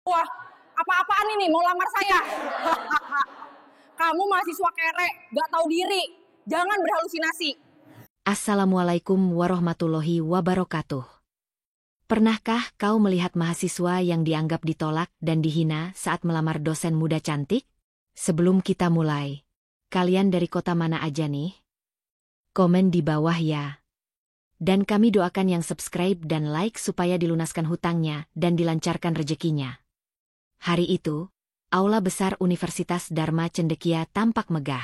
Wah, apa-apaan ini mau lamar saya? Kamu mahasiswa kere, gak tahu diri. Jangan berhalusinasi. Assalamualaikum warahmatullahi wabarakatuh. Pernahkah kau melihat mahasiswa yang dianggap ditolak dan dihina saat melamar dosen muda cantik? Sebelum kita mulai, kalian dari kota mana aja nih? Komen di bawah ya. Dan kami doakan yang subscribe dan like supaya dilunaskan hutangnya dan dilancarkan rezekinya. Hari itu, Aula Besar Universitas Dharma Cendekia tampak megah.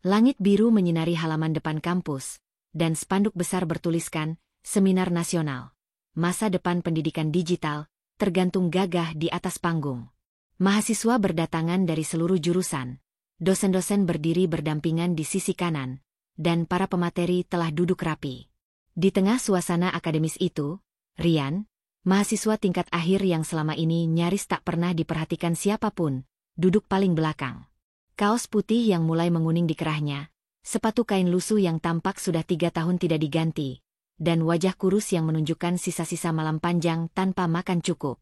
Langit biru menyinari halaman depan kampus, dan spanduk besar bertuliskan, Seminar Nasional. Masa depan pendidikan digital, tergantung gagah di atas panggung. Mahasiswa berdatangan dari seluruh jurusan. Dosen-dosen berdiri berdampingan di sisi kanan, dan para pemateri telah duduk rapi. Di tengah suasana akademis itu, Rian, mahasiswa tingkat akhir yang selama ini nyaris tak pernah diperhatikan siapapun, duduk paling belakang. Kaos putih yang mulai menguning di kerahnya, sepatu kain lusuh yang tampak sudah 3 tahun tidak diganti, dan wajah kurus yang menunjukkan sisa-sisa malam panjang tanpa makan cukup.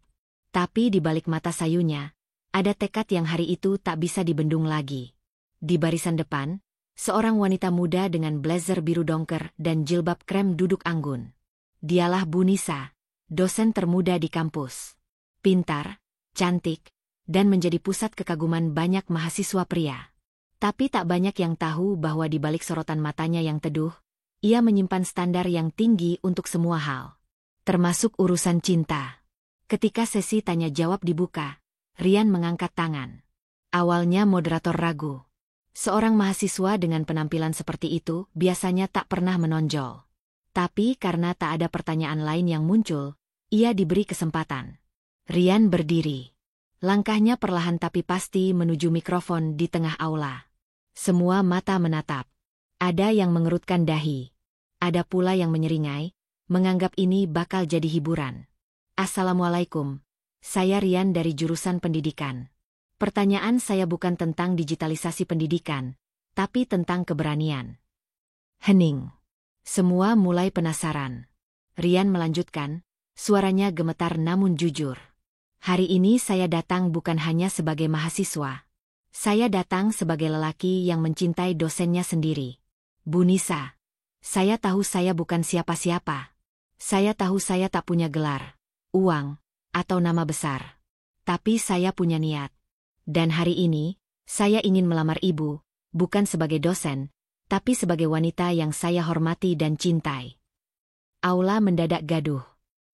Tapi di balik mata sayunya, ada tekad yang hari itu tak bisa dibendung lagi. Di barisan depan, seorang wanita muda dengan blazer biru dongker dan jilbab krem duduk anggun. Dialah Bu Nisa, dosen termuda di kampus. Pintar, cantik, dan menjadi pusat kekaguman banyak mahasiswa pria. Tapi tak banyak yang tahu bahwa di balik sorotan matanya yang teduh, ia menyimpan standar yang tinggi untuk semua hal. Termasuk urusan cinta. Ketika sesi tanya-jawab dibuka, Rian mengangkat tangan. Awalnya moderator ragu. Seorang mahasiswa dengan penampilan seperti itu biasanya tak pernah menonjol. Tapi karena tak ada pertanyaan lain yang muncul, ia diberi kesempatan. Rian berdiri. Langkahnya perlahan tapi pasti menuju mikrofon di tengah aula. Semua mata menatap. Ada yang mengerutkan dahi. Ada pula yang menyeringai, menganggap ini bakal jadi hiburan. Assalamualaikum. Saya Rian dari jurusan pendidikan. Pertanyaan saya bukan tentang digitalisasi pendidikan, tapi tentang keberanian. Hening. Semua mulai penasaran. Rian melanjutkan, suaranya gemetar namun jujur. Hari ini saya datang bukan hanya sebagai mahasiswa. Saya datang sebagai lelaki yang mencintai dosennya sendiri. Bu Nisa, saya tahu saya bukan siapa-siapa. Saya tahu saya tak punya gelar, uang, atau nama besar. Tapi saya punya niat. Dan hari ini, saya ingin melamar ibu, bukan sebagai dosen, tapi sebagai wanita yang saya hormati dan cintai. Aula mendadak gaduh.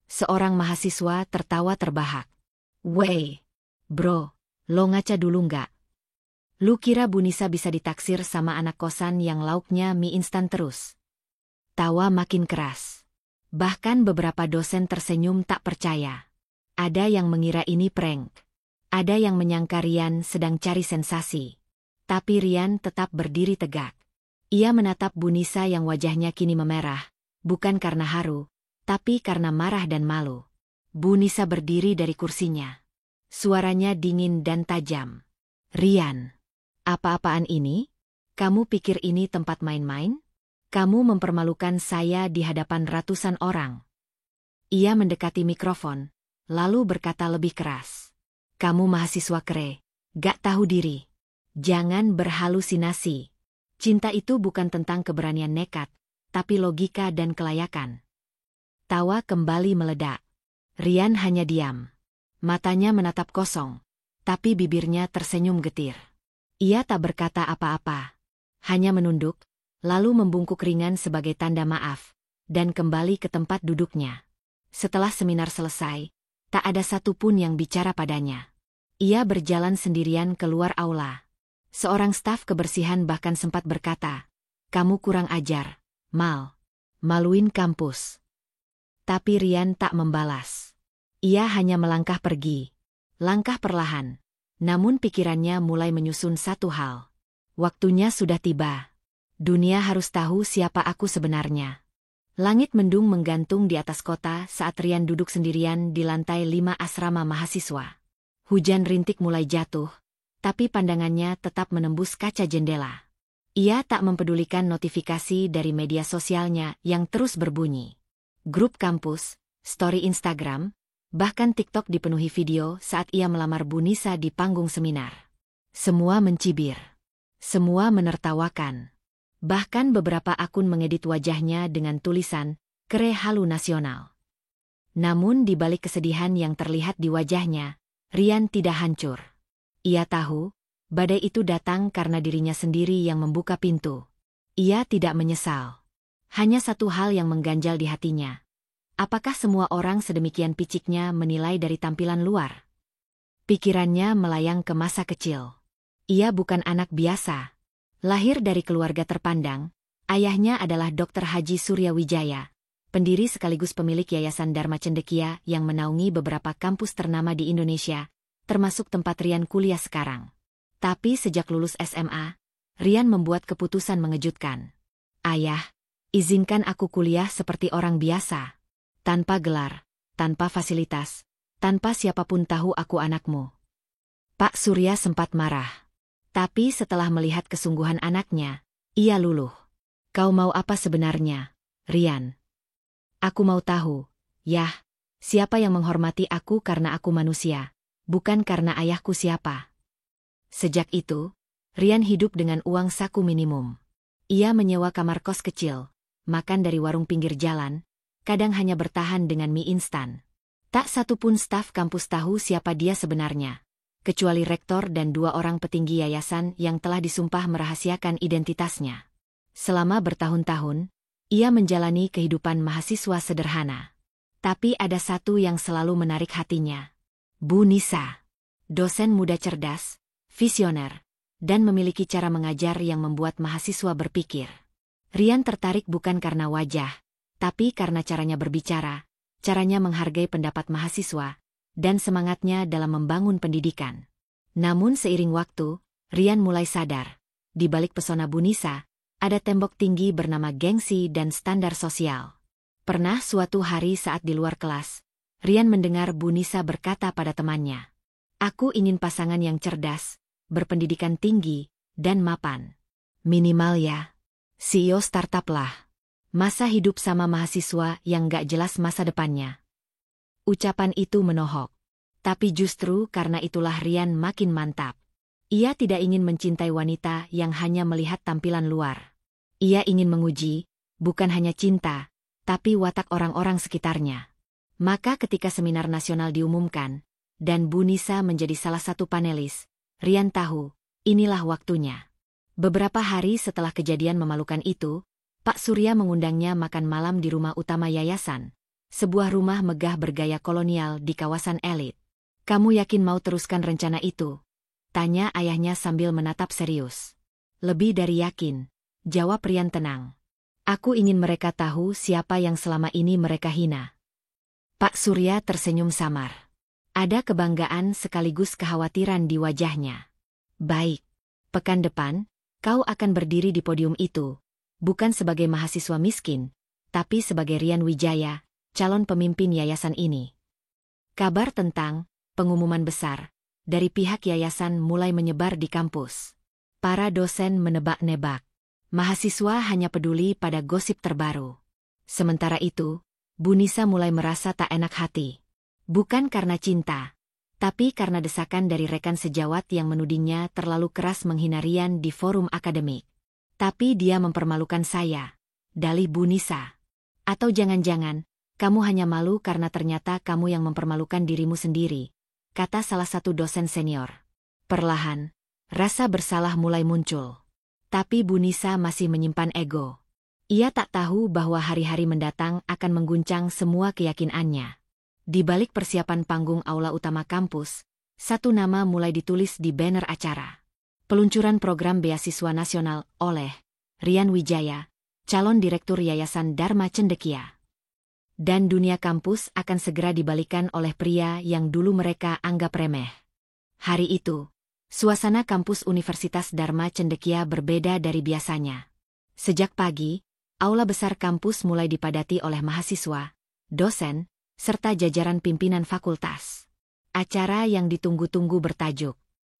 Seorang mahasiswa tertawa terbahak. Wey, bro, lo ngaca dulu nggak? Lu kira Bu Nisa bisa ditaksir sama anak kosan yang lauknya mie instan terus? Tawa makin keras. Bahkan beberapa dosen tersenyum tak percaya. Ada yang mengira ini prank. Ada yang menyangka Rian sedang cari sensasi. Tapi Rian tetap berdiri tegak. Ia menatap Bu Nisa yang wajahnya kini memerah, bukan karena haru, tapi karena marah dan malu. Bu Nisa berdiri dari kursinya. Suaranya dingin dan tajam. Rian, apa-apaan ini? Kamu pikir ini tempat main-main? Kamu mempermalukan saya di hadapan ratusan orang. Ia mendekati mikrofon, lalu berkata lebih keras. Kamu mahasiswa kere, gak tahu diri. Jangan berhalusinasi. Cinta itu bukan tentang keberanian nekat, tapi logika dan kelayakan. Tawa kembali meledak. Rian hanya diam. Matanya menatap kosong, tapi bibirnya tersenyum getir. Ia tak berkata apa-apa. Hanya menunduk, lalu membungkuk ringan sebagai tanda maaf, dan kembali ke tempat duduknya. Setelah seminar selesai, tak ada satupun yang bicara padanya. Ia berjalan sendirian keluar aula. Seorang staf kebersihan bahkan sempat berkata, "Kamu kurang ajar, Mal. Maluin kampus." Tapi Rian tak membalas. Ia hanya melangkah pergi. Langkah perlahan. Namun pikirannya mulai menyusun satu hal. Waktunya sudah tiba. Dunia harus tahu siapa aku sebenarnya. Langit mendung menggantung di atas kota saat Rian duduk sendirian di lantai 5 asrama mahasiswa. Hujan rintik mulai jatuh, tapi pandangannya tetap menembus kaca jendela. Ia tak mempedulikan notifikasi dari media sosialnya yang terus berbunyi. Grup kampus, story Instagram, Bahkan TikTok dipenuhi video saat ia melamar Bu Nisa di panggung seminar. Semua mencibir. Semua menertawakan. Bahkan beberapa akun mengedit wajahnya dengan tulisan, "Kere Halu Nasional." Namun di balik kesedihan yang terlihat di wajahnya, Rian tidak hancur. Ia tahu, badai itu datang karena dirinya sendiri yang membuka pintu. Ia tidak menyesal. Hanya satu hal yang mengganjal di hatinya. Apakah semua orang sedemikian piciknya menilai dari tampilan luar? Pikirannya melayang ke masa kecil. Ia bukan anak biasa. Lahir dari keluarga terpandang, ayahnya adalah Dr. Haji Surya Wijaya, pendiri sekaligus pemilik Yayasan Dharma Cendekia yang menaungi beberapa kampus ternama di Indonesia, termasuk tempat Rian kuliah sekarang. Tapi sejak lulus SMA, Rian membuat keputusan mengejutkan. "Ayah, izinkan aku kuliah seperti orang biasa. Tanpa gelar, tanpa fasilitas, tanpa siapapun tahu aku anakmu." Pak Surya sempat marah. Tapi setelah melihat kesungguhan anaknya, ia luluh. "Kau mau apa sebenarnya, Rian?" "Aku mau tahu, Yah, siapa yang menghormati aku karena aku manusia, bukan karena ayahku siapa." Sejak itu, Rian hidup dengan uang saku minimum. Ia menyewa kamar kos kecil, makan dari warung pinggir jalan, kadang hanya bertahan dengan mie instan. Tak satu pun staf kampus tahu siapa dia sebenarnya, kecuali rektor dan 2 orang petinggi yayasan yang telah disumpah merahasiakan identitasnya. Selama bertahun-tahun, ia menjalani kehidupan mahasiswa sederhana. Tapi ada satu yang selalu menarik hatinya. Bu Nisa. Dosen muda cerdas, visioner, dan memiliki cara mengajar yang membuat mahasiswa berpikir. Rian tertarik bukan karena wajah, tapi karena caranya berbicara, caranya menghargai pendapat mahasiswa, dan semangatnya dalam membangun pendidikan. Namun seiring waktu, Rian mulai sadar, di balik pesona Bu Nisa, ada tembok tinggi bernama gengsi dan standar sosial. Pernah suatu hari saat di luar kelas, Rian mendengar Bu Nisa berkata pada temannya, "Aku ingin pasangan yang cerdas, berpendidikan tinggi, dan mapan. Minimal ya, CEO startup lah. Masa hidup sama mahasiswa yang gak jelas masa depannya." Ucapan itu menohok. Tapi justru karena itulah Rian makin mantap. Ia tidak ingin mencintai wanita yang hanya melihat tampilan luar. Ia ingin menguji, bukan hanya cinta, tapi watak orang-orang sekitarnya. Maka ketika seminar nasional diumumkan, dan Bu Nisa menjadi salah satu panelis, Rian tahu, inilah waktunya. Beberapa hari setelah kejadian memalukan itu, Pak Surya mengundangnya makan malam di rumah utama yayasan, sebuah rumah megah bergaya kolonial di kawasan elit. "Kamu yakin mau teruskan rencana itu?" tanya ayahnya sambil menatap serius. "Lebih dari yakin," jawab Rian tenang. "Aku ingin mereka tahu siapa yang selama ini mereka hina." Pak Surya tersenyum samar. Ada kebanggaan sekaligus kekhawatiran di wajahnya. "Baik, pekan depan, kau akan berdiri di podium itu. Bukan sebagai mahasiswa miskin, tapi sebagai Rian Wijaya, calon pemimpin yayasan ini." Kabar tentang pengumuman besar dari pihak yayasan mulai menyebar di kampus. Para dosen menebak-nebak. Mahasiswa hanya peduli pada gosip terbaru. Sementara itu, Bu Nisa mulai merasa tak enak hati. Bukan karena cinta, tapi karena desakan dari rekan sejawat yang menudingnya terlalu keras menghina Rian di forum akademik. "Tapi dia mempermalukan saya," dalih Bu Nisa. "Atau jangan-jangan, kamu hanya malu karena ternyata kamu yang mempermalukan dirimu sendiri," kata salah satu dosen senior. Perlahan, rasa bersalah mulai muncul. Tapi Bu Nisa masih menyimpan ego. Ia tak tahu bahwa hari-hari mendatang akan mengguncang semua keyakinannya. Di balik persiapan panggung aula utama kampus, satu nama mulai ditulis di banner acara. Peluncuran program beasiswa nasional oleh Rian Wijaya, calon direktur Yayasan Dharma Cendekia. Dan dunia kampus akan segera dibalikan oleh pria yang dulu mereka anggap remeh. Hari itu, suasana kampus Universitas Dharma Cendekia berbeda dari biasanya. Sejak pagi, aula besar kampus mulai dipadati oleh mahasiswa, dosen, serta jajaran pimpinan fakultas. Acara yang ditunggu-tunggu bertajuk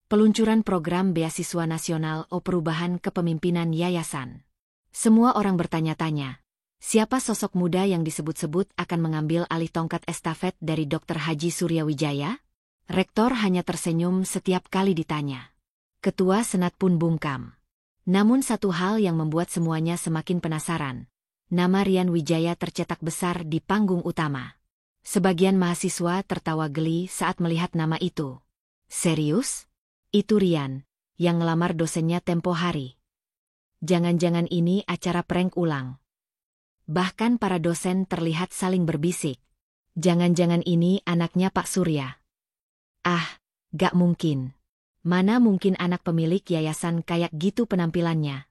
Peluncuran Program Beasiswa Nasional o Perubahan Kepemimpinan Yayasan. Semua orang bertanya-tanya, Siapa sosok muda yang disebut-sebut akan mengambil alih tongkat estafet dari Dr. Haji Suryawijaya? Rektor hanya tersenyum setiap kali ditanya. Ketua Senat pun bungkam. Namun satu hal yang membuat semuanya semakin penasaran. Nama Rian Wijaya tercetak besar di panggung utama. Sebagian mahasiswa tertawa geli saat melihat nama itu. Serius? Itu Rian, yang ngelamar dosennya tempo hari. Jangan-jangan ini acara prank ulang. Bahkan para dosen terlihat saling berbisik. Jangan-jangan ini anaknya Pak Surya. Ah, gak mungkin. Mana mungkin anak pemilik yayasan kayak gitu penampilannya.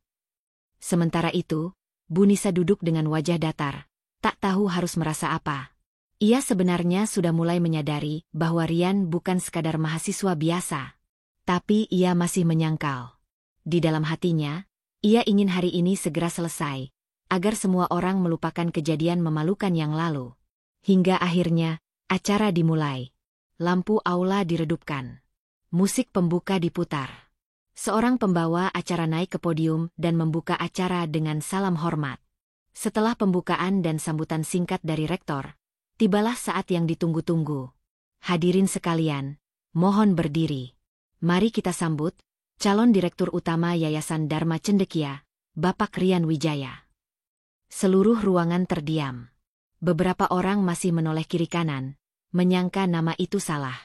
Sementara itu, Bu Nisa duduk dengan wajah datar, tak tahu harus merasa apa. Ia sebenarnya sudah mulai menyadari bahwa Rian bukan sekadar mahasiswa biasa. Tapi ia masih menyangkal. Di dalam hatinya, ia ingin hari ini segera selesai, agar semua orang melupakan kejadian memalukan yang lalu. Hingga akhirnya, acara dimulai. Lampu aula diredupkan. Musik pembuka diputar. Seorang pembawa acara naik ke podium dan membuka acara dengan salam hormat. Setelah pembukaan dan sambutan singkat dari rektor, tibalah saat yang ditunggu-tunggu. Hadirin sekalian, mohon berdiri. Mari kita sambut calon Direktur Utama Yayasan Dharma Cendekia, Bapak Rian Wijaya. Seluruh ruangan terdiam. Beberapa orang masih menoleh kiri kanan, menyangka nama itu salah.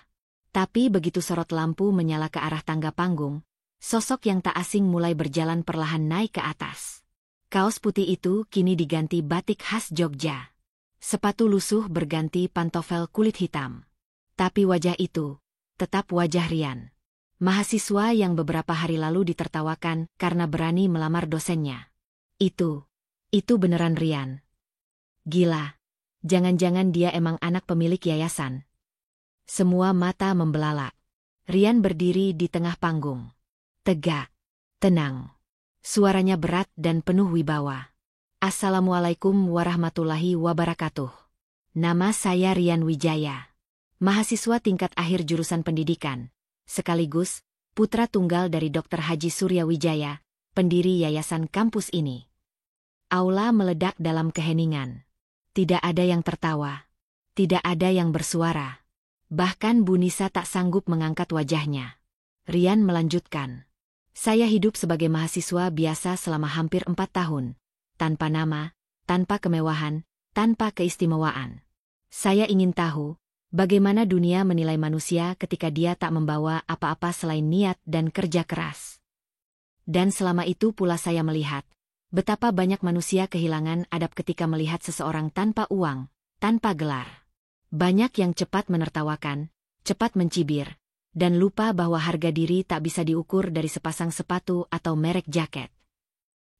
Tapi begitu sorot lampu menyala ke arah tangga panggung, sosok yang tak asing mulai berjalan perlahan naik ke atas. Kaos putih itu kini diganti batik khas Jogja. Sepatu lusuh berganti pantofel kulit hitam. Tapi wajah itu tetap wajah Rian. Mahasiswa yang beberapa hari lalu ditertawakan karena berani melamar dosennya. Itu beneran Rian. Gila, jangan-jangan dia emang anak pemilik yayasan. Semua mata membelalak. Rian berdiri di tengah panggung. Tegak, tenang. Suaranya berat dan penuh wibawa. Assalamualaikum warahmatullahi wabarakatuh. Nama saya Rian Wijaya. Mahasiswa tingkat akhir jurusan pendidikan. Sekaligus, putra tunggal dari Dr. Haji Suryawijaya, pendiri yayasan kampus ini. Aula meledak dalam keheningan. Tidak ada yang tertawa. Tidak ada yang bersuara. Bahkan Bu Nisa tak sanggup mengangkat wajahnya. Rian melanjutkan. Saya hidup sebagai mahasiswa biasa selama hampir 4 tahun. Tanpa nama, tanpa kemewahan, tanpa keistimewaan. Saya ingin tahu, bagaimana dunia menilai manusia ketika dia tak membawa apa-apa selain niat dan kerja keras. Dan selama itu pula saya melihat, betapa banyak manusia kehilangan adab ketika melihat seseorang tanpa uang, tanpa gelar. Banyak yang cepat menertawakan, cepat mencibir, dan lupa bahwa harga diri tak bisa diukur dari sepasang sepatu atau merek jaket.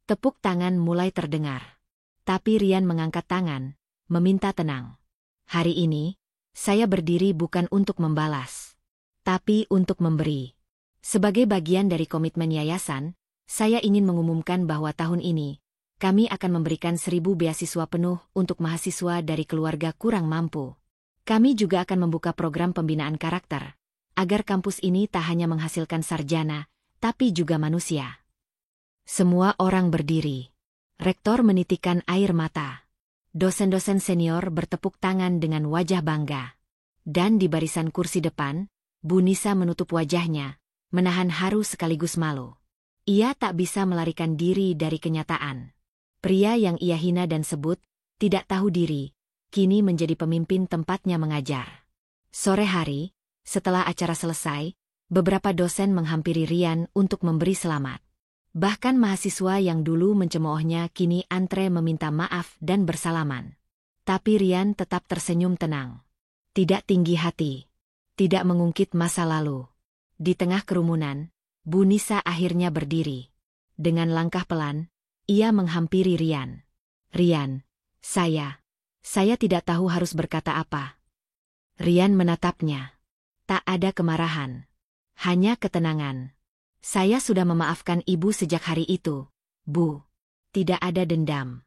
Tepuk tangan mulai terdengar. Tapi Rian mengangkat tangan, meminta tenang. Hari ini, saya berdiri bukan untuk membalas, tapi untuk memberi. Sebagai bagian dari komitmen yayasan, saya ingin mengumumkan bahwa tahun ini, kami akan memberikan 1.000 beasiswa penuh untuk mahasiswa dari keluarga kurang mampu. Kami juga akan membuka program pembinaan karakter, agar kampus ini tak hanya menghasilkan sarjana, tapi juga manusia. Semua orang berdiri. Rektor menitikan air mata. Dosen-dosen senior bertepuk tangan dengan wajah bangga. Dan di barisan kursi depan, Bu Nisa menutup wajahnya, menahan haru sekaligus malu. Ia tak bisa melarikan diri dari kenyataan. Pria yang ia hina dan sebut, tidak tahu diri, kini menjadi pemimpin tempatnya mengajar. Sore hari, setelah acara selesai, beberapa dosen menghampiri Rian untuk memberi selamat. Bahkan mahasiswa yang dulu mencemoohnya kini antre meminta maaf dan bersalaman. Tapi Rian tetap tersenyum tenang. Tidak tinggi hati. Tidak mengungkit masa lalu. Di tengah kerumunan, Bu Nisa akhirnya berdiri. Dengan langkah pelan, ia menghampiri Rian. Rian, saya tidak tahu harus berkata apa. Rian menatapnya. Tak ada kemarahan. Hanya ketenangan. Saya sudah memaafkan ibu sejak hari itu, Bu. Tidak ada dendam.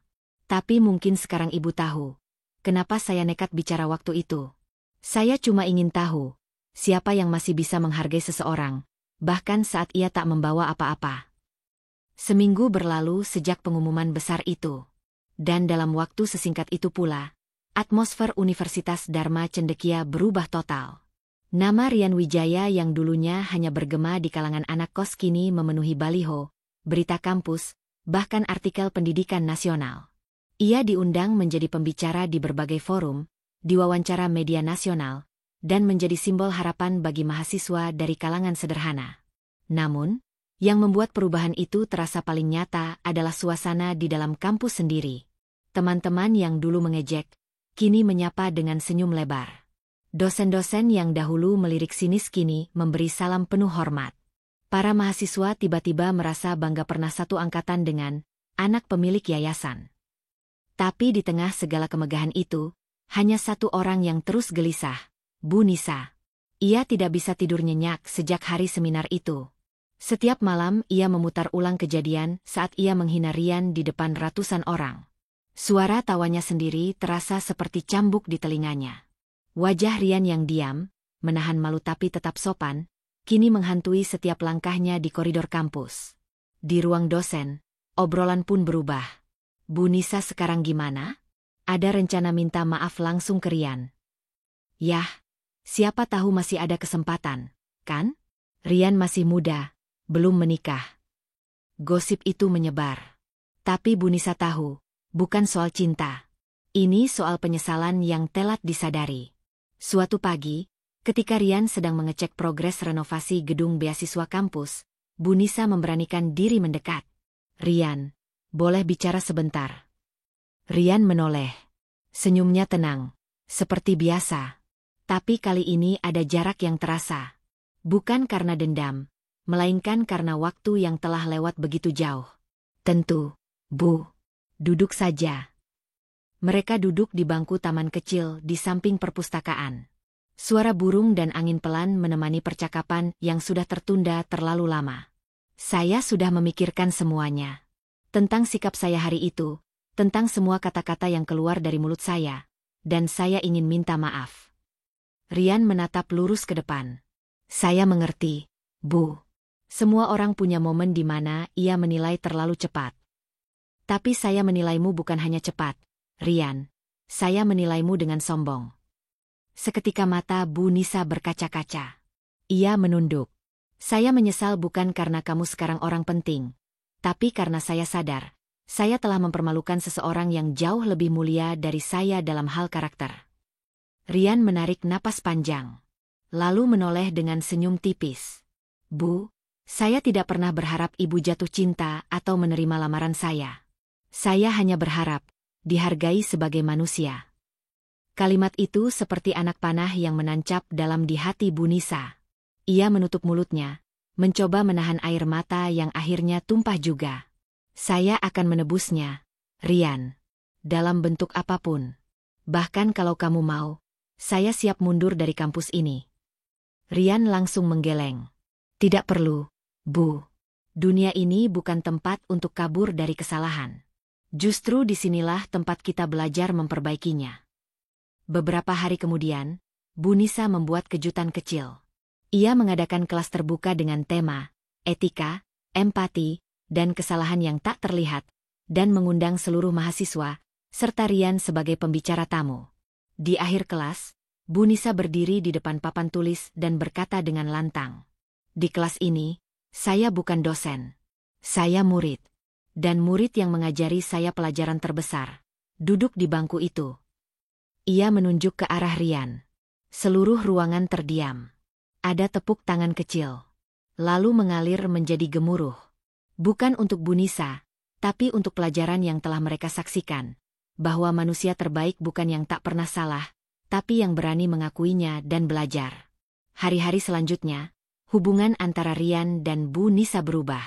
Tapi mungkin sekarang ibu tahu, kenapa saya nekat bicara waktu itu. Saya cuma ingin tahu, siapa yang masih bisa menghargai seseorang, bahkan saat ia tak membawa apa-apa. Seminggu berlalu sejak pengumuman besar itu. Dan dalam waktu sesingkat itu pula, atmosfer Universitas Dharma Cendekia berubah total. Nama Rian Wijaya yang dulunya hanya bergema di kalangan anak kos kini memenuhi baliho, berita kampus, bahkan artikel pendidikan nasional. Ia diundang menjadi pembicara di berbagai forum, diwawancara media nasional, dan menjadi simbol harapan bagi mahasiswa dari kalangan sederhana. Namun, yang membuat perubahan itu terasa paling nyata adalah suasana di dalam kampus sendiri. Teman-teman yang dulu mengejek, kini menyapa dengan senyum lebar. Dosen-dosen yang dahulu melirik sinis kini memberi salam penuh hormat. Para mahasiswa tiba-tiba merasa bangga pernah satu angkatan dengan anak pemilik yayasan. Tapi di tengah segala kemegahan itu, hanya satu orang yang terus gelisah, Bu Nisa. Ia tidak bisa tidur nyenyak sejak hari seminar itu. Setiap malam ia memutar ulang kejadian saat ia menghina Rian di depan ratusan orang. Suara tawanya sendiri terasa seperti cambuk di telinganya. Wajah Rian yang diam, menahan malu tapi tetap sopan, kini menghantui setiap langkahnya di koridor kampus. Di ruang dosen, obrolan pun berubah. Bu Nisa sekarang gimana? Ada rencana minta maaf langsung ke Rian. Yah, siapa tahu masih ada kesempatan, kan? Rian masih muda, belum menikah. Gosip itu menyebar. Tapi Bu Nisa tahu, bukan soal cinta. Ini soal penyesalan yang telat disadari. Suatu pagi, ketika Rian sedang mengecek progres renovasi gedung beasiswa kampus, Bu Nisa memberanikan diri mendekat. Rian, boleh bicara sebentar? Rian menoleh. Senyumnya tenang, seperti biasa. Tapi kali ini ada jarak yang terasa. Bukan karena dendam, melainkan karena waktu yang telah lewat begitu jauh. Tentu, Bu. Duduk saja. Mereka duduk di bangku taman kecil di samping perpustakaan. Suara burung dan angin pelan menemani percakapan yang sudah tertunda terlalu lama. Saya sudah memikirkan semuanya. Tentang sikap saya hari itu, tentang semua kata-kata yang keluar dari mulut saya, dan saya ingin minta maaf. Rian menatap lurus ke depan. Saya mengerti, Bu. Semua orang punya momen di mana ia menilai terlalu cepat. Tapi saya menilaimu bukan hanya cepat, Rian. Saya menilaimu dengan sombong. Seketika mata Bu Nisa berkaca-kaca. Ia menunduk. Saya menyesal bukan karena kamu sekarang orang penting, tapi karena saya sadar, saya telah mempermalukan seseorang yang jauh lebih mulia dari saya dalam hal karakter. Rian menarik napas panjang. Lalu menoleh dengan senyum tipis. Bu, saya tidak pernah berharap ibu jatuh cinta atau menerima lamaran saya. Saya hanya berharap dihargai sebagai manusia. Kalimat itu seperti anak panah yang menancap dalam di hati Bu Nisa. Ia menutup mulutnya, mencoba menahan air mata yang akhirnya tumpah juga. Saya akan menebusnya, Rian. Dalam bentuk apapun. Bahkan kalau kamu mau, saya siap mundur dari kampus ini. Rian langsung menggeleng. Tidak perlu, Bu. Dunia ini bukan tempat untuk kabur dari kesalahan. Justru disinilah tempat kita belajar memperbaikinya. Beberapa hari kemudian, Bu Nisa membuat kejutan kecil. Ia mengadakan kelas terbuka dengan tema etika, empati, dan kesalahan yang tak terlihat, dan mengundang seluruh mahasiswa, serta Rian sebagai pembicara tamu. Di akhir kelas, Bu Nisa berdiri di depan papan tulis dan berkata dengan lantang. Di kelas ini, saya bukan dosen. Saya murid. Dan murid yang mengajari saya pelajaran terbesar. Duduk di bangku itu. Ia menunjuk ke arah Rian. Seluruh ruangan terdiam. Ada tepuk tangan kecil. Lalu mengalir menjadi gemuruh. Bukan untuk Bu Nisa, tapi untuk pelajaran yang telah mereka saksikan. Bahwa manusia terbaik bukan yang tak pernah salah, tapi yang berani mengakuinya dan belajar. Hari-hari selanjutnya, hubungan antara Rian dan Bu Nisa berubah.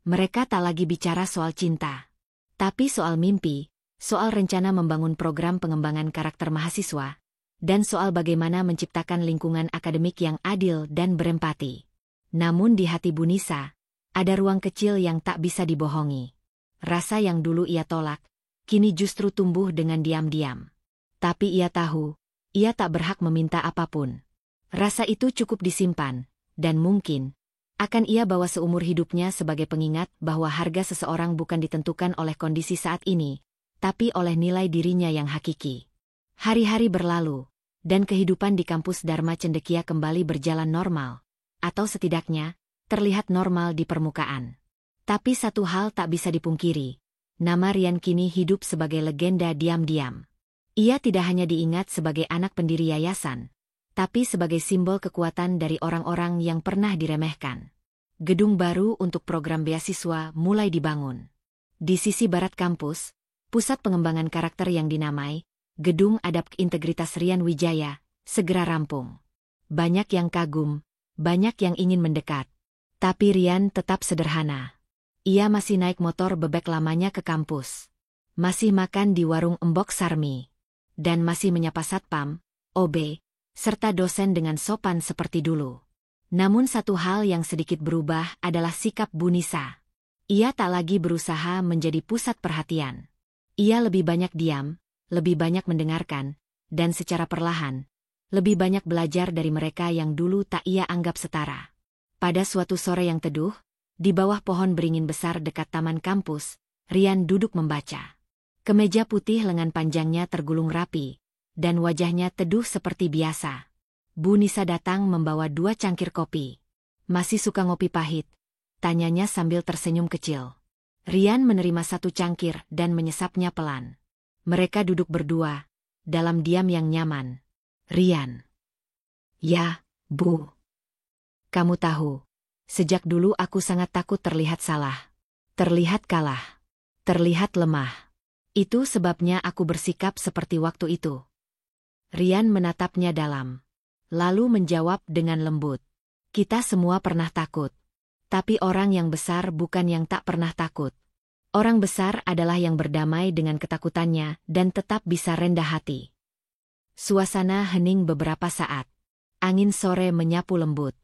Mereka tak lagi bicara soal cinta, tapi soal mimpi, soal rencana membangun program pengembangan karakter mahasiswa, dan soal bagaimana menciptakan lingkungan akademik yang adil dan berempati. Namun di hati Bu Nisa, ada ruang kecil yang tak bisa dibohongi. Rasa yang dulu ia tolak, kini justru tumbuh dengan diam-diam. Tapi ia tahu, ia tak berhak meminta apapun. Rasa itu cukup disimpan, dan mungkin akan ia bawa seumur hidupnya sebagai pengingat bahwa harga seseorang bukan ditentukan oleh kondisi saat ini, tapi oleh nilai dirinya yang hakiki. Hari-hari berlalu, dan kehidupan di kampus Dharma Cendekia kembali berjalan normal, atau setidaknya, terlihat normal di permukaan. Tapi satu hal tak bisa dipungkiri, nama Rian kini hidup sebagai legenda diam-diam. Ia tidak hanya diingat sebagai anak pendiri yayasan, tapi sebagai simbol kekuatan dari orang-orang yang pernah diremehkan. Gedung baru untuk program beasiswa mulai dibangun. Di sisi barat kampus, pusat pengembangan karakter yang dinamai Gedung Adab Integritas Rian Wijaya segera rampung. Banyak yang kagum, banyak yang ingin mendekat. Tapi Rian tetap sederhana. Ia masih naik motor bebek lamanya ke kampus. Masih makan di warung Embok Sarmi. Dan masih menyapa satpam, OB, serta dosen dengan sopan seperti dulu. Namun satu hal yang sedikit berubah adalah sikap Bu Nisa. Ia tak lagi berusaha menjadi pusat perhatian. Ia lebih banyak diam, lebih banyak mendengarkan, dan secara perlahan, lebih banyak belajar dari mereka yang dulu tak ia anggap setara. Pada suatu sore yang teduh, di bawah pohon beringin besar dekat taman kampus, Rian duduk membaca. Kemeja putih lengan panjangnya tergulung rapi, dan wajahnya teduh seperti biasa. Bu Nisa datang membawa 2 cangkir kopi. Masih suka ngopi pahit? Tanyanya sambil tersenyum kecil. Rian menerima 1 cangkir dan menyesapnya pelan. Mereka duduk berdua, dalam diam yang nyaman. Rian. Ya, Bu. Kamu tahu, sejak dulu aku sangat takut terlihat salah. Terlihat kalah. Terlihat lemah. Itu sebabnya aku bersikap seperti waktu itu. Rian menatapnya dalam. Lalu menjawab dengan lembut. Kita semua pernah takut. Tapi orang yang besar bukan yang tak pernah takut. Orang besar adalah yang berdamai dengan ketakutannya dan tetap bisa rendah hati. Suasana hening beberapa saat. Angin sore menyapu lembut.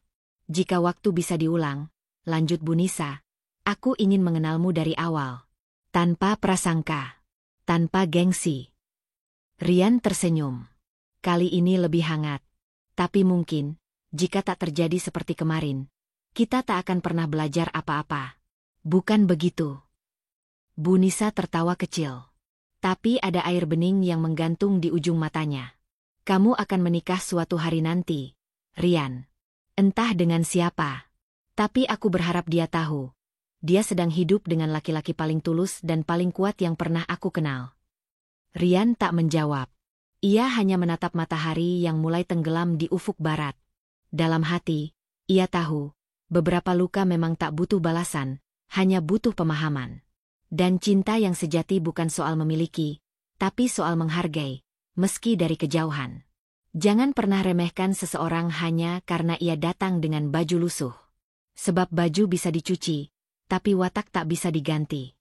Jika waktu bisa diulang, lanjut Bu Nisa, aku ingin mengenalmu dari awal. Tanpa prasangka. Tanpa gengsi. Rian tersenyum. Kali ini lebih hangat. Tapi mungkin, jika tak terjadi seperti kemarin, kita tak akan pernah belajar apa-apa. Bukan begitu. Bu Nisa tertawa kecil. Tapi ada air bening yang menggantung di ujung matanya. Kamu akan menikah suatu hari nanti, Rian. Entah dengan siapa. Tapi aku berharap dia tahu. Dia sedang hidup dengan laki-laki paling tulus dan paling kuat yang pernah aku kenal. Rian tak menjawab. Ia hanya menatap matahari yang mulai tenggelam di ufuk barat. Dalam hati, ia tahu, beberapa luka memang tak butuh balasan, hanya butuh pemahaman. Dan cinta yang sejati bukan soal memiliki, tapi soal menghargai, meski dari kejauhan. Jangan pernah remehkan seseorang hanya karena ia datang dengan baju lusuh. Sebab baju bisa dicuci, tapi watak tak bisa diganti.